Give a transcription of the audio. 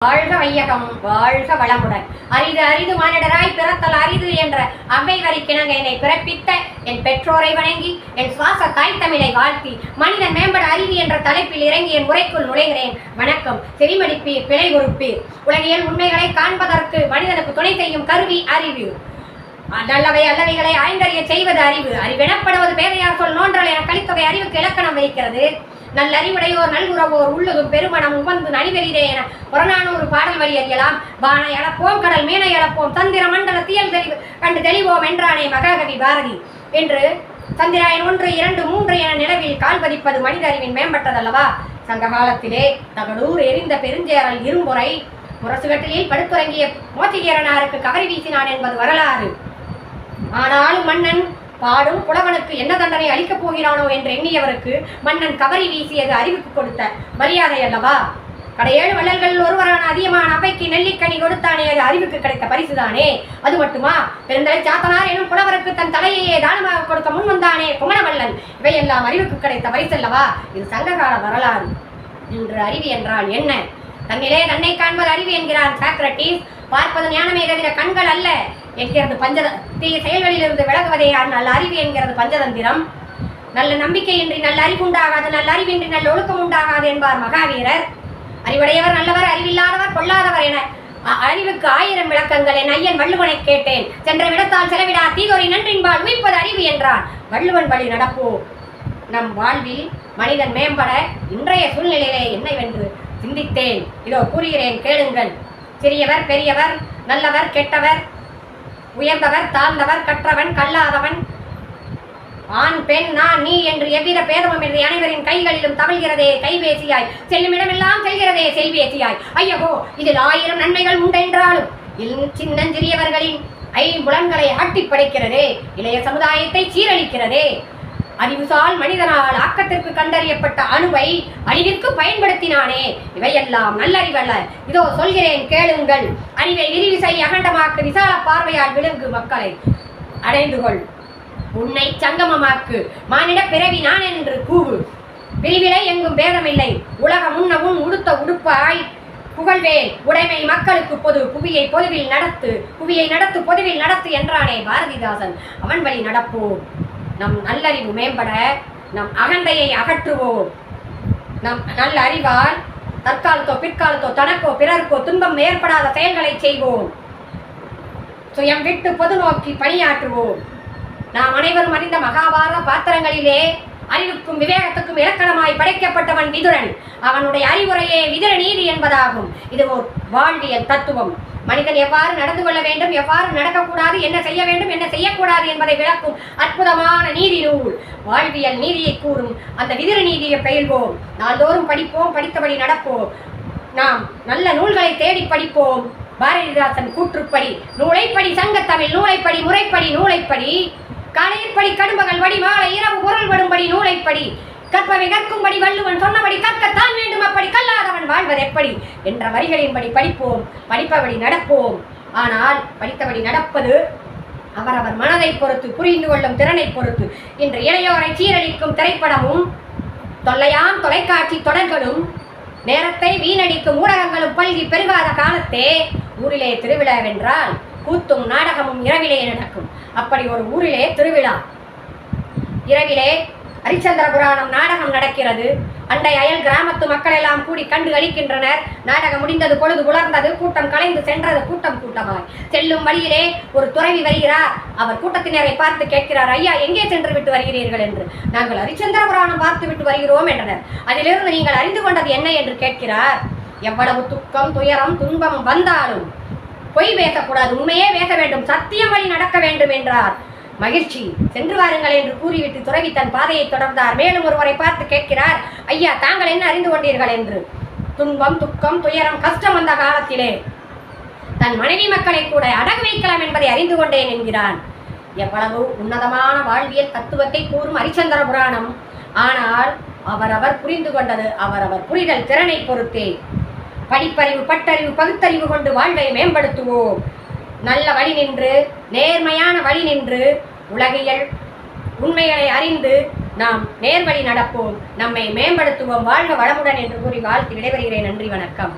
வாழ்க வையகம் வாழ்க வளமுடன். அரிது அரிது மானிடராய் பிறத்தல் அரிது என்ற அவ்வை வரிக்கிணங்க என்னை பிறப்பித்த என் பெற்றோரை வணங்கி என் சுவாச தாய் தமிழை வாழ்த்தி மனிதன் மேம்பட அறிவு என்ற தலைப்பில் இறங்கி என் முறைக்குள் நுழைகிறேன். வணக்கம். செவிமடிப்பீர், பிழை பொறுப்பீர். உலகியல் உண்மைகளை காண்பதற்கு மனிதனுக்கு துணை செய்யும் கருவி அறிவு. நல்லவை அல்லவைகளை ஆய்ந்தறிய செய்வது அறிவு. அறிவெனப்படுவது பேதையார் சொல் நோன்றல் என கலித்தொகை அறிவுக்கு இலக்கணம் வைக்கிறது. நல்லறிவுடையோர் நல்குறவோர் உள்ளதும் பெருமணம் உவந்து நனிவெளிதே என புறநானூறு பாடல் வழி அறியலாம். வானை அளப்போம், கடல் மீனை அளப்போம், தந்திர மண்டல தியல் தெளிவு கண்டு தெளிவோம் என்றானே மகாகவி பாரதி. என்று சந்திராயன் 1, 2, 3 என நிலவில் கால் பதிப்பது மனித அறிவின் மேம்பட்டதல்லவா? சங்க காலத்திலே தகடூர் எரிந்த பெருஞ்சேரல் இரும்புரை முரசுகட்டிலில் படுத்துறங்கிய மோத்திகேரனாருக்கு கவரி வீசினான் என்பது வரலாறு. ஆனாலும் மன்னன் பாடும் புலவனுக்கு என்ன தண்டனை அளிக்கப் போகிறானோ என்று எண்ணியவருக்கு மன்னன் கவரி வீசியது அறிவுக்கு கொடுத்த மரியாதை அல்லவா? கடையேழு வள்ளல்கள் ஒருவரான அதியமான் அவைக்கு நெல்லிக்கனி கொடுத்தானே, அது அறிவுக்கு கிடைத்த பரிசுதானே. அது மட்டுமா? பெருந்தலை சாத்தனார் எனும் புலவருக்கு தன் தலையையே தானமாக கொடுக்க முன் வந்தானே குமணவள்ளன். இவையெல்லாம் அறிவுக்கு கிடைத்த பரிசல்லவா? இது சங்ககால வரலாறு. இன்று அறிவு என்றால் என்ன? தன்னிலே தன்னை காண்பது அறிவு என்கிறான் சாக்ரட்டிஸ். பார்ப்பது ஞானமே தவிர கண்கள் அல்ல என்கிறது தீய செயல்களிலிருந்து விலகுவதே நல்ல அறிவு என்கிறது பஞ்சதந்திரம். நல்ல நம்பிக்கையின்றி நல்ல அறிவு உண்டாகாது, நல்ல அறிவின்றி நல்ல ஒழுக்கம் உண்டாகாது என்பார் மகாவீரர். அறிவுடையவர் நல்லவர், அறிவில்லாதவர் பொல்லாதவர் என அறிவுக்கு 1000 விளக்கங்கள் என் ஐயன் வள்ளுவனை கேட்டேன். சென்ற விடத்தால் செலவிடா தீதொரி நன்றின்பால் உயிர்ப்பது அறிவு என்றான். வள்ளுவன் வழி நடப்போம். நம் வாழ்வில் மனிதன் மேம்பட இன்றைய சூழ்நிலையிலே என்னவென்று சிந்தித்தேன். இதோ கூறுகிறேன், கேளுங்கள். சிறியவர் பெரியவர், நல்லவர் கெட்டவர், உயர்ந்தவர் தாழ்ந்தவர், கற்றவன் கல்லாதவன், ஆண் பெண் நான் நீ என்று எவ்வித பேதமும் என்று அனைவரின் கைகளிலும் தவழ்கிறதே கைபேசியாய், செல்லும் இடமெல்லாம் செல்கிறதே செல்வேசியாய். ஐயகோ, இதில் 1000 நன்மைகள் உண்டென்றாலும் சின்னஞ்சிறியவர்களின் ஐம்புலன்களை ஆட்டி படைக்கிறதே, இளைய சமுதாயத்தை சீரழிக்கிறதே. அறிவுசால் மனிதனால் ஆக்கத்திற்கு கண்டறியப்பட்ட அணுவை அறிவிற்கு பயன்படுத்தினானே. இவையெல்லாம் நல்லறிவல்ல. இதோ சொல்கிறேன், கேளுங்கள். அறிவை விரிவிசை அகண்டமாக்கு, விசால பார்வையால் விழுங்கு மக்களை அடைந்துகொள். உன்னை சங்கமமாக்கு, மானிட பிறவி நான் என்று கூவு. பிரிவிலை எங்கும் பேதமில்லை, உலகம் உண்ணவும் உடுத்த உடுப்பாய் புகழ்வேல். உடைமை மக்களுக்கு பொது, புவியை பொதுவில் நடத்து, புவியை நடத்து பொதுவில் நடத்து என்றானே பாரதிதாசன். அவன் வழி நடப்போம். நம் நல்லறிவு மேம்பட நம் அகந்தையை அகற்றுவோம். நம் நல்ல அறிவால் தற்காலத்தோ பிற்காலத்தோ தனக்கோ பிறருக்கோ துன்பம் ஏற்படாத செயல்களை செய்வோம். சுயம் விட்டு பொது நோக்கி பணியாற்றுவோம். நாம் அனைவரும் அறிந்த மகாபாரத பாத்திரங்களிலே அறிவுக்கும் விவேகத்துக்கும் இலக்கணமாய் படைக்கப்பட்டவன் விதுரன். அவனுடைய அறிவுரையே விதுர நீதி என்பதாகும். இது ஒரு வாழ்வியல் தத்துவம். மனிதன் எவ்வாறு நடந்து கொள்ள வேண்டும், எவ்வாறு நடக்கக்கூடாது, என்ன செய்ய வேண்டும், என்ன செய்யக்கூடாது என்பதை விளக்கும் அற்புதமான நீதி நூல். வாழ்வியல் நீதியை கூறும் அந்த விதுர நீதியை பயில்வோம். நாள்தோறும் படிப்போம், படித்தபடி நடப்போம். நாம் நல்ல நூல்களை தேடி படிப்போம். பாரதிதாசன் கூற்றுப்படி நூலைப்படி சங்கத்தமிழ், நூலைப்படி முறைப்படி, நூலைப்படி காலையிற்படி கடும்பகல் வடி மாலை இரவு பொருள்படும்படி, நூலைப்படி கற்பவை கற்கும்படி வள்ளுவன் சொன்னபடி கற்கத்தான் வேண்டும், அப்படி கல்லாதவன் வாழ்வது எப்படி என்ற வரிகளின்படி படிப்போம், படிப்பபடி நடப்போம். ஆனால் படித்தபடி நடப்பது அவரவர் மனதை பொறுத்து, புரிந்து கொள்ளும் திறனை பொறுத்து. இன்று இளையோரை சீரழிக்கும் திரைப்படமும் தொல்லையாம் தொலைக்காட்சி தொடர்களும் நேரத்தை வீணடிக்கும் ஊடகங்களும் பல்கி பெருகாத காலத்தே ஊரிலே திருவிழாவென்றால் கூத்தும் நாடகமும் இரவிலே நடக்கும். அப்படி ஒரு ஊரிலே திருவிழா. இரவிலே ஹரிச்சந்திர புராணம் நாடகம் நடக்கிறது. அண்டை அயல் கிராமத்து மக்கள் எல்லாம் கூடி கண்டு அளிக்கின்றனர். நாடகம் முடிந்தது, பொழுது புலர்ந்தது, கூட்டம் கலைந்து சென்றது. கூட்டம் கூட்டமாய் செல்லும் வழியிலே ஒரு துறவி வருகிறார். அவர் கூட்டத்தினரை பார்த்து கேட்கிறார், ஐயா, எங்கே சென்று விட்டு வருகிறீர்கள் என்று. நாங்கள் ஹரிச்சந்திர புராணம் பார்த்து விட்டு வருகிறோம் என்றனர். அதிலிருந்து நீங்கள் அறிந்து கொண்டது என்ன என்று கேட்கிறார். எவ்வளவு துக்கம் துயரம் துன்பம் வந்தாலும் பொய் பேசக்கூடாது, உண்மையே பேச வேண்டும், சத்தியம் வழி நடக்க வேண்டும் என்றார். மகிழ்ச்சி, சென்று வாருங்கள் என்று கூறிவிட்டு துறவி தன் பாதையை தொடர்ந்தார். மேலும் ஒருவரை பார்த்து கேட்கிறார், ஐயா, தாங்கள் என்ன அறிந்து கொண்டீர்கள் என்று. துன்பம் துக்கம் துயரம் கஷ்டம் வந்த காலத்திலே தன் மனைவி மக்களை கூட அடகு வைக்கலாம் என்பதை அறிந்து கொண்டேன் என்கிறான். எவ்வளவு உன்னதமான வாழ்வியல் தத்துவத்தை கூறும் ஹரிச்சந்திர புராணம். ஆனால் அவரவர் புரிந்து கொண்டது அவரவர் புரிதல் திறனை பொறுத்தே. படிப்பறிவு பட்டறிவு பகுத்தறிவு கொண்டு வாழ்வை மேம்படுத்துவோம். நல்ல வழி நின்று, நேர்மையான வழி நின்று, உலகியல் உண்மைகளை அறிந்து நாம் நேர்வழி நடப்போம், நம்மை மேம்படுத்துவோம். வாழ்க வளமுடன் என்று கூறி வாழ்த்து விடைபெறுகிறேன். நன்றி, வணக்கம்.